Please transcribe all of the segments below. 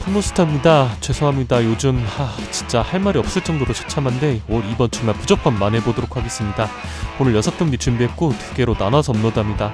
풀무스타입니다. 죄송합니다. 요즘 진짜 할 말이 없을 정도로 처참한데 이번 주말 무조건 만회보도록 하겠습니다. 오늘 6경기 준비했고 2개로 나눠서 업로드합니다.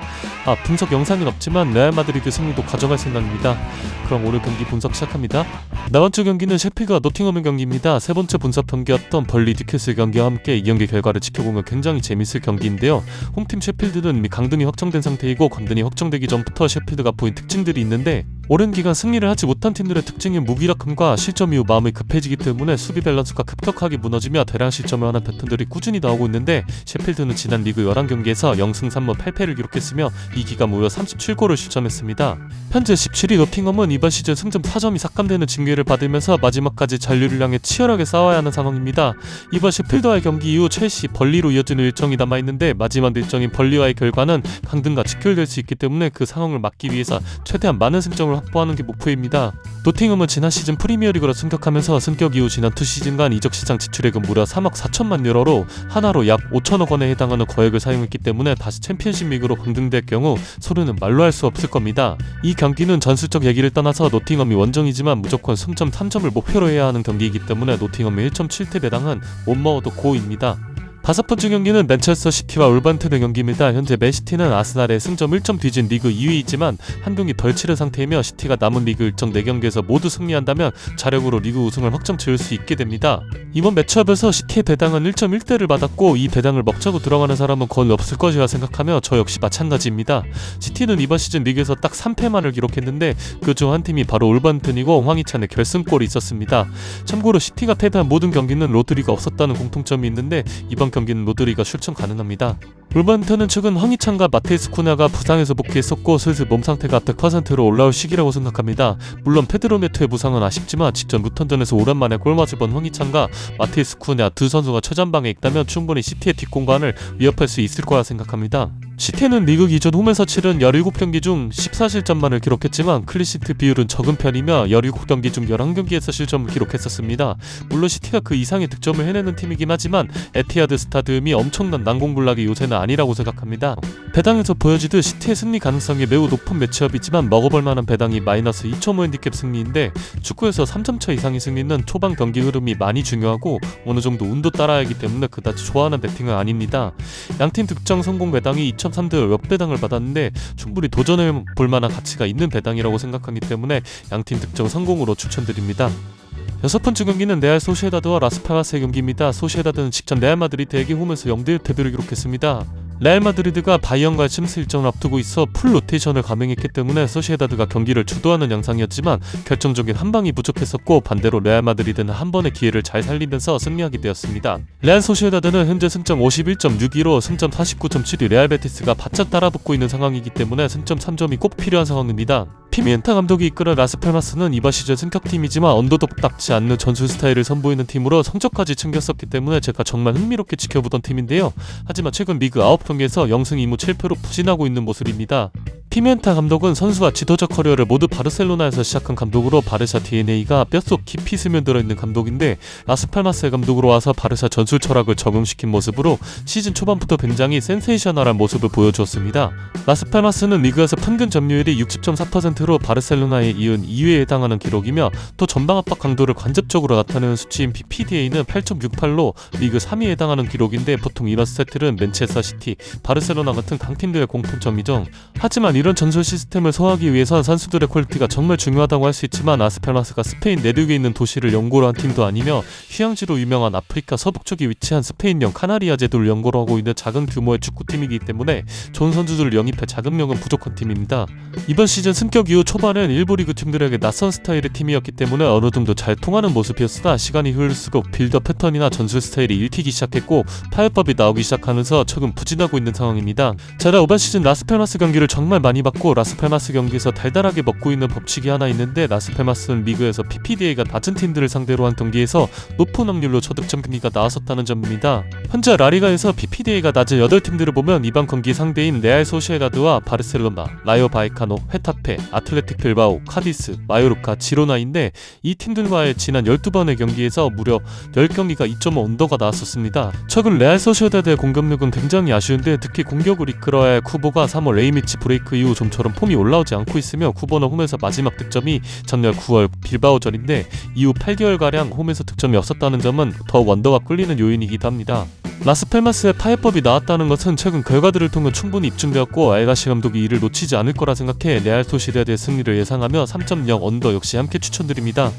분석 영상은 없지만 레알 마드리드 승리도 가져갈 생각입니다. 그럼 오늘 경기 분석 시작합니다. 나번주 경기는 셰필드와 노팅엄의 경기입니다. 세 번째 분석 경기였던 벌리 뉴캐슬 경기와 함께 이 경기 결과를 지켜보면 굉장히 재밌을 경기인데요. 홈팀 셰필드는 이미 강등이 확정된 상태이고 강등이 확정되기 전부터 셰필드가 보인 특징들이 있는데 오랜 기간 승리를 하지 못한 팀들의 특징인 무기력함과 실점 이후 마음이 급해지기 때문에 수비 밸런스가 급격하게 무너지며 대량 실점을 하는 패턴들이 꾸준히 나오고 있는데 셰필드는 지난 리그 11경기에서 0승 3무 8패를 기록했으며 이 기간 무려 37골을 실점했습니다. 현재 17위 노팅엄은 이번 시즌 승점 4점이 삭감되는 징계를 받으면서 마지막까지 잔류를 향해 치열하게 싸워야 하는 상황입니다. 이번 셰필드와의 경기 이후 첼시, 벌리로 이어지는 일정이 남아있는데 마지막 일정인 벌리와의 결과는 강등과 직결될 수 있기 때문에 그 상황을 막기 위해서 최대한 많은 승점을 확보하는 게 목표입니다. 노팅엄은 지난 시즌 프리미어리그로 승격하면서 승격 이후 지난 2시즌간 이적 시장 지출액은 무려 3억 4천만 유로로 하나로 약 5천억 원에 해당하는 거액을 사용했기 때문에 다시 챔피언십 리그로 강등될 경우 소리는 말로 할 수 없을 겁니다. 이 경기는 전술적 얘기를 떠나서 노팅엄이 원정이지만 무조건 승점 3점을 목표로 해야 하는 경기이기 때문에 노팅엄의 1.7대 배당은 못 먹어도 고입니다. 다섯 번째 경기는 맨체스터 시티와 울버햄튼의 경기입니다. 현재 맨시티는 아스날의 승점 1점 뒤진 리그 2위이지만 한 경기 덜 치른 상태이며 시티가 남은 리그 일정 4경기에서 모두 승리한다면 자력으로 리그 우승을 확정 지을 수 있게 됩니다. 이번 매치업에서 시티의 배당은 1.1대를 받았고 이 배당을 먹자고 들어가는 사람은 거의 없을 것이라 생각하며 저 역시 마찬가지입니다. 시티는 이번 시즌 리그에서 딱 3패만을 기록했는데 그중 한 팀이 바로 울버햄튼이고 황희찬의 결승골이 있었습니다. 참고로 시티가 패배한 모든 경기는 로드리가 없었다는 공통점이 있는데 이번 경기는 로드리가 출전 가능합니다. 울버햄튼은 최근 황희찬과 마테우스 쿠냐가 부상에서 복귀했었고 슬슬 몸 상태가 100%로 올라올 시기라고 생각합니다. 물론 페드로 네토의 부상은 아쉽지만 직전 루턴전에서 오랜만에 골맛을 본 황희찬과 마테우스 쿠냐 두 선수가 최전방에 있다면 충분히 시티의 뒷공간을 위협할 수 있을 거라 생각합니다. 시티는 리그 기존 홈에서 치른 17경기 중 14실점만을 기록했지만 클린시트 비율은 적은 편이며 17경기 중 11경기에서 실점을 기록했었습니다. 물론 시티가 그 이상의 득점을 해내는 팀이긴 하지만 에티하드 스타디움이 엄청난 난공불락의 요새는 아니라고 생각합니다. 배당에서 보여지듯 시티의 승리 가능성이 매우 높은 매치업이지만 먹어볼 만한 배당이 마이너스 2.5 핸디캡 승리인데 축구에서 3점차 이상의 승리는 초반 경기 흐름이 많이 중요하고 어느 정도 운도 따라야 하기 때문에 그다지 좋아하는 배팅은 아닙니다. 양팀 득점 성공 배당이 2.3대 역배당을 받았는데 충분히 도전해 볼 만한 가치가 있는 배당이라고 생각하기 때문에 양팀 득점 성공으로 추천드립니다. 여섯 번째 경기는 레알 소시에다드와 라스팔마스의 경기입니다. 소시에다드는 직전 레알 마드리드에게 홈에서 0대1 패배를 기록했습니다. 레알 마드리드가 바이언과의 침스 일정을 앞두고 있어 풀 로테이션을 감행했기 때문에 소시에다드가 경기를 주도하는 양상이었지만 결정적인 한 방이 부족했었고 반대로 레알 마드리드는 한 번의 기회를 잘 살리면서 승리하게 되었습니다. 레알 소시에다드는 현재 승점 51.62로 승점 49.7이 레알 베티스가 바짝 따라붙고 있는 상황이기 때문에 승점 3점이 꼭 필요한 상황입니다. 피미엔타 감독이 이끄는 라스팔마스는 이번 시즌 승격팀이지만 언더독답지 않는 전술 스타일을 선보이는 팀으로 성적까지 챙겼었기 때문에 제가 정말 흥미롭게 지켜보던 팀인데요. 하지만 최근 리그 9경기에서 0승 2무 7패로 부진하고 있는 모습입니다. 피미엔타 감독은 선수와 지도적 커리어를 모두 바르셀로나에서 시작한 감독으로 바르샤 DNA가 뼛속 깊이 스며들어 있는 감독인데 라스팔마스의 감독으로 와서 바르샤 전술 철학을 적용시킨 모습으로 시즌 초반부터 굉장히 센세이셔널한 모습을 보여주었습니다. 라스팔마스는 리그에서 평균 점유율이 60.4%로 바르셀로나에 이은 2위에 해당하는 기록이며 또 전방 압박 강도를 간접적으로 나타내는 수치인 PPDA는 8.68로 리그 3위에 해당하는 기록인데 보통 이런 스탯들은 맨체스터 시티, 바르셀로나 같은 강팀들의 공통점이죠. 하지만 이런 전술 시스템을 소화하기 위해선 선수들의 퀄리티가 정말 중요하다고 할 수 있지만 라스팔마스가 스페인 내륙에 있는 도시를 연고로 한 팀도 아니며 휴양지로 유명한 아프리카 서북쪽에 위치한 스페인령 카나리아 제도를 연고로 하고 있는 작은 규모의 축구팀이기 때문에 좋은 선수들을 영입할 자금력은 부족한 팀입니다. 이번 시즌 승격 이후 초반엔 일부 리그 팀들에게 낯선 스타일의 팀이었기 때문에 어느 정도 잘 통하는 모습이었으나 시간이 흐를수록 빌더 패턴이나 전술 스타일이 읽히기 시작했고 파열법이 나오기 시작하면서 최근 부진하고 있는 상황입니다. 제가 이번 시즌 라스팔마스 경기를 정말 많이 봤고 라스팔마스 경기에서 달달하게 먹고 있는 법칙이 하나 있는데 라스팔마스는 리그에서 PPDA가 낮은 팀들을 상대로 한 경기에서 높은 확률로 저득점 경기가 나왔었다는 점입니다. 현재 라리가에서 PPDA가 낮은 8팀들을 보면 이번 경기 상대인 레알 소시에다드와 바르셀로나, 라요 바이카노, 헤타페, 아틀레틱 빌바오, 카디스, 마요르카, 지로나인데 이 팀들과의 지난 12번의 경기에서 무려 10경기가 2.5 언더가 나왔었습니다. 최근 레알 소시에다드의 공격력은 굉장히 아쉬운데 특히 공격을 이끌어야 할 쿠보가 3월 A매치 브레이크 이후 좀처럼 폼이 올라오지 않고 있으며 9번호 홈에서 마지막 득점이 전날 9월 빌바오전인데 이후 8개월가량 홈에서 득점이 없었다는 점은 더 원더가 끌리는 요인이기도 합니다. 라스팔마스의 파해법이 나왔다는 것은 최근 결과들을 통해 충분히 입증되었고 알가시 감독이 이를 놓치지 않을 거라 생각해 레알 소시다드의 승리를 예상하며 3.0 언더 역시 함께 추천드립니다.